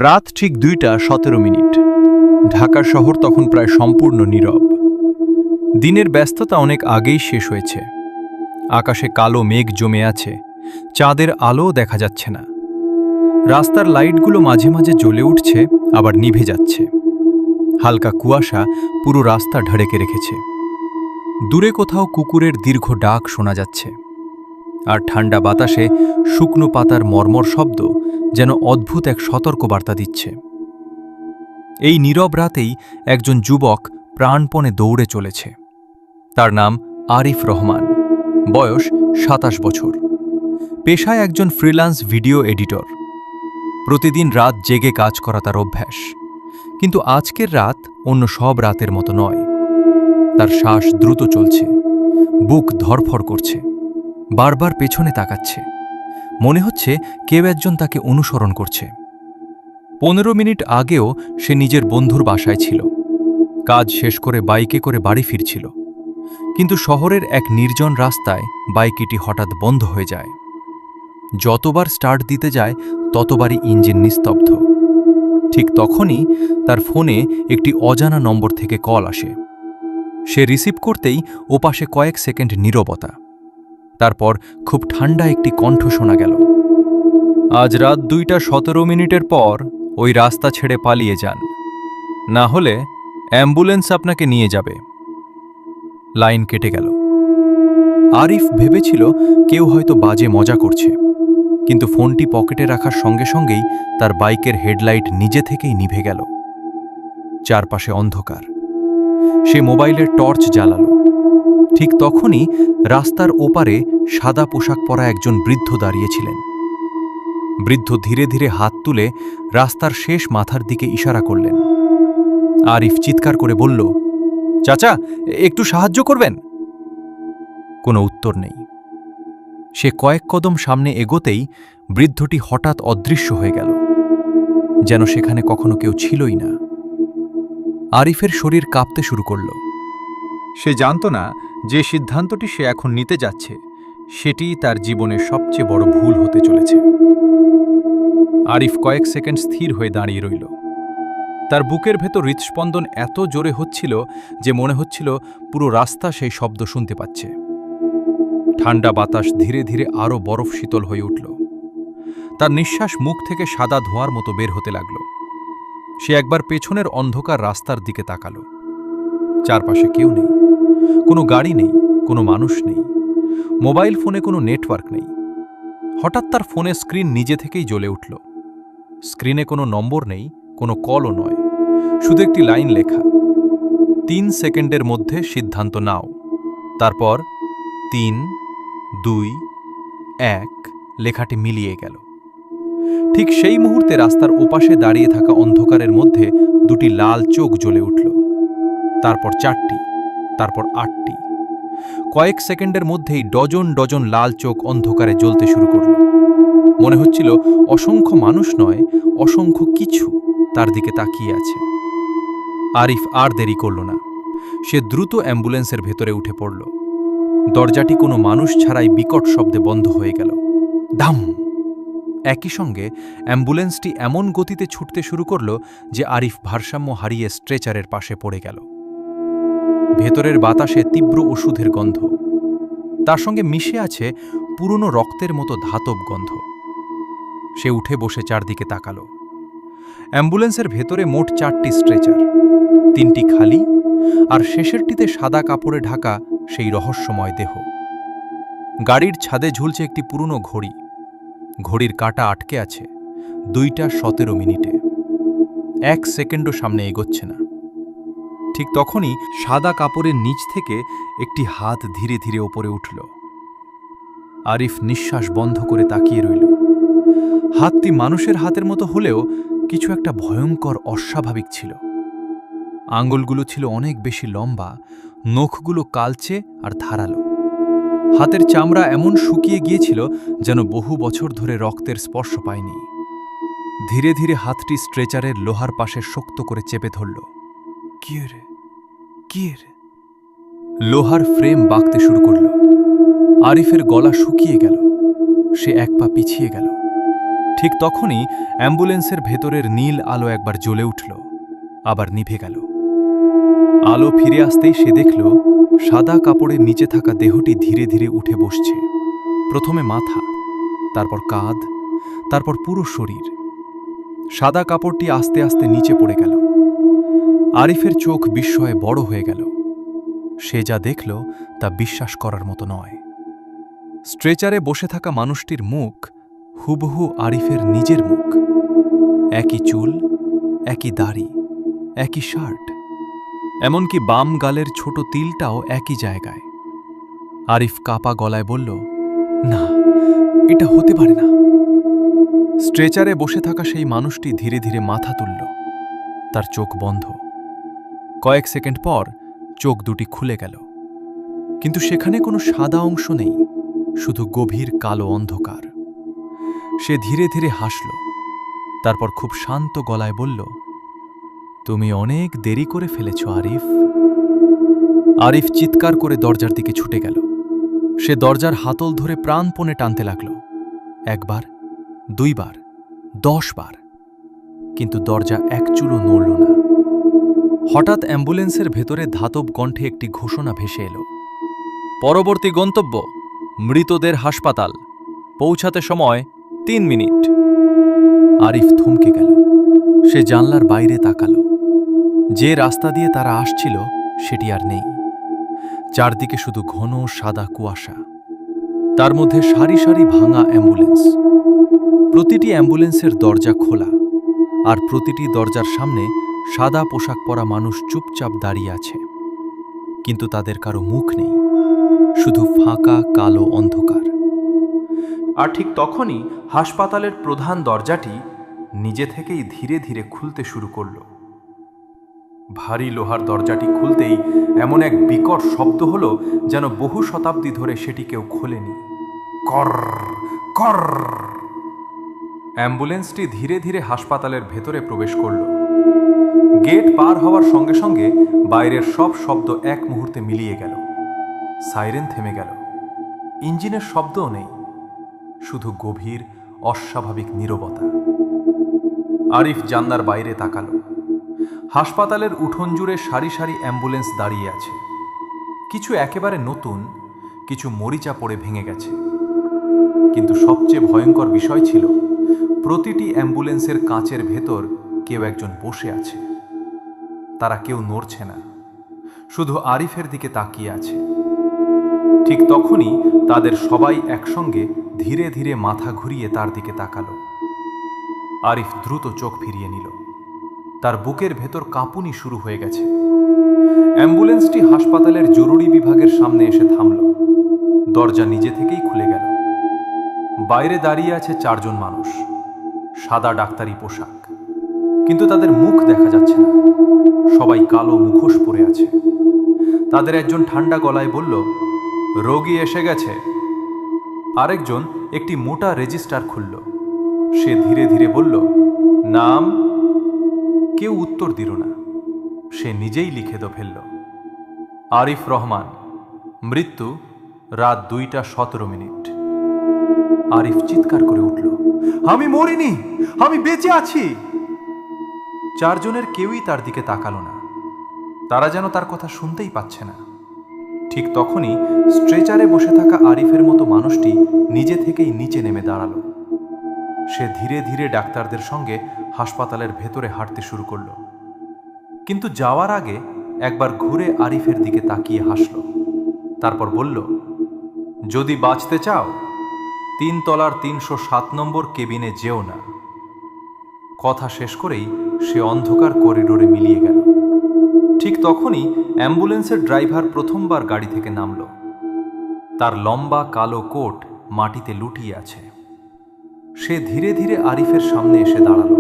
রাত ঠিক 2:17। ঢাকা শহর তখন প্রায় সম্পূর্ণ নীরব। দিনের ব্যস্ততা অনেক আগেই শেষ হয়েছে। আকাশে কালো মেঘ জমে আছে, চাঁদের আলোও দেখা যাচ্ছে না। রাস্তার লাইটগুলো মাঝে মাঝে জ্বলে উঠছে, আবার নিভে যাচ্ছে। হালকা কুয়াশা পুরো রাস্তা ঢেকে রেখেছে। দূরে কোথাও কুকুরের দীর্ঘ ডাক শোনা যাচ্ছে, আর ঠান্ডা বাতাসে শুকনো পাতার মর্মর শব্দ যেন অদ্ভুত এক সতর্কবার্তা দিচ্ছে। এই নীরব রাতেই একজন যুবক প্রাণপণে দৌড়ে চলেছে। তার নাম আরিফ রহমান, বয়স 27 বছর। পেশায় একজন ফ্রিল্যান্স ভিডিও এডিটর। প্রতিদিন রাত জেগে কাজ করা তার অভ্যাস। কিন্তু আজকের রাত অন্য সব রাতের মতো নয়। তার শ্বাস দ্রুত চলছে, বুক ধড়ফড় করছে, বারবার পেছনে তাকাচ্ছে। মনে হচ্ছে কেউ একজন তাকে অনুসরণ করছে। 15 মিনিট আগেও সে নিজের বন্ধুর বাসায় ছিল। কাজ শেষ করে বাইকে করে বাড়ি ফিরছিল। কিন্তু শহরের এক নির্জন রাস্তায় বাইকটি হঠাৎ বন্ধ হয়ে যায়। যতবার স্টার্ট দিতে যায় ততবারই ইঞ্জিন নিস্তব্ধ। ঠিক তখনই তার ফোনে একটি অজানা নম্বর থেকে কল আসে। সে রিসিভ করতেই ওপাশে কয়েক সেকেন্ড নীরবতা। তারপর খুব ঠান্ডা একটি কণ্ঠ শোনা গেল। আজ রাত 2:17 পর ওই রাস্তা ছেড়ে পালিয়ে যান, না হলে অ্যাম্বুলেন্স আপনাকে নিয়ে যাবে। লাইন কেটে গেল। আরিফ ভেবেছিল কেউ হয়তো বাজে মজা করছে, কিন্তু ফোনটি পকেটে রাখার সঙ্গে সঙ্গেই তার বাইকের হেডলাইট নিজে থেকেই নিভে গেল। চারপাশে অন্ধকার। সে মোবাইলের টর্চ জ্বালালো। ঠিক তখনই রাস্তার ওপারে সাদা পোশাক পরা একজন বৃদ্ধ দাঁড়িয়েছিলেন। বৃদ্ধ ধীরে ধীরে হাত তুলে রাস্তার শেষ মাথার দিকে ইশারা করলেন। আরিফ চিৎকার করে বলল, চাচা, একটু সাহায্য করবেন? কোনো উত্তর নেই। সে কয়েক কদম সামনে এগোতেই বৃদ্ধটি হঠাৎ অদৃশ্য হয়ে গেল, যেন সেখানে কখনো কেউ ছিলই না। আরিফের শরীর কাঁপতে শুরু করল। সে জানত না যে সিদ্ধান্তটি সে এখন নিতে যাচ্ছে সেটিই তার জীবনের সবচেয়ে বড় ভুল হতে চলেছে। আরিফ কয়েক সেকেন্ড স্থির হয়ে দাঁড়িয়ে রইল। তার বুকের ভেতর হৃৎস্পন্দন এত জোরে হচ্ছিল যে মনে হচ্ছিল পুরো রাস্তা সেই শব্দ শুনতে পাচ্ছে। ঠান্ডা বাতাস ধীরে ধীরে আরও বরফ শীতল হয়ে উঠল। তার নিঃশ্বাস মুখ থেকে সাদা ধোঁয়ার মতো বের হতে লাগল। সে একবার পেছনের অন্ধকার রাস্তার দিকে তাকালো। চারপাশে কেউ নেই, কোনো গাড়ি নেই, কোনো মানুষ নেই, মোবাইল ফোনে কোনো নেটওয়ার্ক নেই। হঠাৎ তার ফোনের স্ক্রিন নিজে থেকেই জ্বলে উঠল। স্ক্রিনে কোনো নম্বর নেই, কোনো কলও নয়, শুধু একটি লাইন লেখা, 3 সেকেন্ডের মধ্যে সিদ্ধান্ত নাও। তারপর 3, 2, 1 লেখাটি মিলিয়ে গেল। ঠিক সেই মুহূর্তে রাস্তার ওপাশে দাঁড়িয়ে থাকা অন্ধকারের মধ্যে দুটি লাল চোখ জ্বলে উঠল। তারপর 4টি, তারপর 8টি। কয়েক সেকেন্ডের মধ্যেই ডজন ডজন লাল চোখ অন্ধকারে জ্বলতে শুরু করল। মনে হচ্ছিল অসংখ্য মানুষ নয়, অসংখ্য কিছু তার দিকে তাকিয়ে আছে। আরিফ আর দেরি করল না। সে দ্রুত অ্যাম্বুলেন্সের ভেতরে উঠে পড়ল। দরজাটি কোনো মানুষ ছাড়াই বিকট শব্দে বন্ধ হয়ে গেল। দাম! একই সঙ্গে অ্যাম্বুলেন্সটি এমন গতিতে ছুটতে শুরু করল যে আরিফ ভারসাম্য হারিয়ে স্ট্রেচারের পাশে পড়ে গেল। ভেতরের বাতাসে তীব্র ওষুধের গন্ধ, তার সঙ্গে মিশে আছে পুরনো রক্তের মতো ধাতব গন্ধ। সে উঠে বসে চারদিকে তাকালো। অ্যাম্বুলেন্সের ভেতরে মোট 4টি স্ট্রেচার, 3টি খালি, আর শেষেরটিতে সাদা কাপড়ে ঢাকা সেই রহস্যময় দেহ। গাড়ির ছাদে ঝুলছে একটি পুরনো ঘড়ি। ঘড়ির কাঁটা আটকে আছে 2:17। 1 সেকেন্ডও সামনে এগোচ্ছে না। ঠিক তখনই সাদা কাপড়ের নিচ থেকে একটি হাত ধীরে ধীরে ওপরে উঠল। আরিফ নিঃশ্বাস বন্ধ করে তাকিয়ে রইল। হাতটি মানুষের হাতের মতো হলেও কিছু একটা ভয়ঙ্কর অস্বাভাবিক ছিল। আঙ্গুলগুলো ছিল অনেক বেশি লম্বা, নখগুলো কালচে আর ধারালো। হাতের চামড়া এমন শুকিয়ে গিয়েছিল যেন বহু বছর ধরে রক্তের স্পর্শ পায়নি। ধীরে ধীরে হাতটি স্ট্রেচারের লোহার পাশে শক্ত করে চেপে ধরল। কি রে? লোহার ফ্রেম বাঁকতে শুরু করল। আরিফের গলা শুকিয়ে গেল। সে এক পা পিছিয়ে গেল। ঠিক তখনই অ্যাম্বুলেন্সের ভেতরের নীল আলো একবার জ্বলে উঠল, আবার নিভে গেল। আলো ফিরে আসতেই সে দেখল সাদা কাপড়ের নিচে থাকা দেহটি ধীরে ধীরে উঠে বসছে। প্রথমে মাথা, তারপর কাঁধ, তারপর পুরো শরীর। সাদা কাপড়টি আস্তে আস্তে নিচে পড়ে গেল। আরিফের চোখ বিস্ময়ে বড় হয়ে গেল। সে যা দেখল তা বিশ্বাস করার মতো নয়। স্ট্রেচারে বসে থাকা মানুষটির মুখ হুবহু আরিফের নিজের মুখ। একই চুল, একই দাড়ি, একই শার্ট, এমনকি বাম গালের ছোট তিলটাও একই জায়গায়। আরিফ কাপা গলায় বলল, না, এটা হতে পারে না। স্ট্রেচারে বসে থাকা সেই মানুষটি ধীরে ধীরে মাথা তুলল। তার চোখ বন্ধ। কয়েক সেকেন্ড পর চোখ দুটি খুলে গেল, কিন্তু সেখানে কোনো সাদা অংশ নেই, শুধু গভীর কালো অন্ধকার। সে ধীরে ধীরে হাসল, তারপর খুব শান্ত গলায় বলল, তুমি অনেক দেরি করে ফেলেছ আরিফ। আরিফ চিৎকার করে দরজার দিকে ছুটে গেল। সে দরজার হাতল ধরে প্রাণপণে টানতে লাগল। একবার, দুইবার, 10 বার, কিন্তু দরজা এক চুলও নড়ল না। হঠাৎ অ্যাম্বুলেন্সের ভেতরে ধাতব কণ্ঠে একটি ঘোষণা ভেসে এলো, পরবর্তী গন্তব্য মৃতদের হাসপাতাল, পৌঁছাতে সময় 3 মিনিট। আরিফ থমকে গেল। সে জানলার বাইরে তাকালো। যে রাস্তা দিয়ে তারা আসছিল সেটি আর নেই। চারদিকে শুধু ঘন সাদা কুয়াশা। তার মধ্যে সারি সারি ভাঙা অ্যাম্বুলেন্স। প্রতিটি অ্যাম্বুলেন্সের দরজা খোলা, আর প্রতিটি দরজার সামনে সাদা পোশাক পরা মানুষ চুপচাপ দাঁড়িয়ে আছে। কিন্তু তাদের কারো মুখ নেই, শুধু ফাঁকা কালো অন্ধকার। আর ঠিক তখনই হাসপাতালের প্রধান দরজাটি নিজে থেকেই ধীরে ধীরে খুলতে শুরু করল। ভারী লোহার দরজাটি খুলতেই এমন এক বিকট শব্দ হলো, যেন বহু শতাব্দী ধরে সেটি কেউ খোলেনি। কর কর। অ্যাম্বুলেন্সটি ধীরে ধীরে হাসপাতালের ভেতরে প্রবেশ করল। গেট পার হওয়ার সঙ্গে সঙ্গে বাইরের সব শব্দ এক মুহূর্তে মিলিয়ে গেল। সাইরেন থেমে গেল। ইঞ্জিনের শব্দও নেই, শুধু গভীর অস্বাভাবিক নীরবতা। আরিফ জানলার বাইরে তাকালো। হাসপাতালের উঠোন জুড়ে সারি সারি অ্যাম্বুলেন্স দাঁড়িয়ে আছে। কিছু একেবারে নতুন, কিছু মরিচা পড়ে ভেঙে গেছে। কিন্তু সবচেয়ে ভয়ঙ্কর বিষয় ছিল, প্রতিটি অ্যাম্বুলেন্সের কাঁচের ভেতর কেউ একজন বসে আছে। তারা কেউ নড়ছে না, শুধু আরিফের দিকে তাকিয়ে আছে। ঠিক তখনই তাদের সবাই একসঙ্গে ধীরে ধীরে মাথা ঘুরিয়ে তার দিকে তাকালো। আরিফ দ্রুত চোখ ফিরিয়ে নিল। তার বুকের ভেতর কাঁপুনি শুরু হয়ে গেছে। অ্যাম্বুলেন্সটি হাসপাতালের জরুরি বিভাগের সামনে এসে থামল। দরজা নিজে থেকেই খুলে গেল। বাইরে দাঁড়িয়ে আছে 4 জন মানুষ, সাদা ডাক্তারি পোশাক, কিন্তু তাদের মুখ দেখা যাচ্ছে না। সবাই কালো মুখোশ পরে আছে। তাদের একজন ঠান্ডা গলায় বলল, রোগী এসে গেছে। আরেকজন একটি মোটা রেজিস্টার খুলল। সে ধীরে ধীরে বলল, নাম? কেউ উত্তর দিল না। সে নিজেই লিখে ফেলল, আরিফ রহমান, মৃত্যু রাত 2:17। আরিফ চিৎকার করে উঠল, আমি মরিনি, আমি বেঁচে আছি। 4 জনের কেউই তার দিকে তাকালো না। তারা যেন তার কথা শুনতেই পাচ্ছে না। ঠিক তখনই স্ট্রেচারে বসে থাকা আরিফের মতো মানুষটি নিজে থেকেই নিচে নেমে দাঁড়ালো। সে ধীরে ধীরে ডাক্তারদের সঙ্গে হাসপাতালের ভেতরে হাঁটতে শুরু করল। কিন্তু যাওয়ার আগে একবার ঘুরে আরিফের দিকে তাকিয়ে হাসল। তারপর বলল, যদি বাঁচতে চাও 3 তলার 307 নম্বর কেবিনে যেও না। কথা শেষ করেই সে অন্ধকার করিডোরে মিলিয়ে গেল। ঠিক তখনই অ্যাম্বুলেন্সের ড্রাইভার প্রথমবার গাড়ি থেকে নামল। তার লম্বা কালো কোট মাটিতে লুটিয়ে আছে। সে ধীরে ধীরে আরিফের সামনে এসে দাঁড়ালো।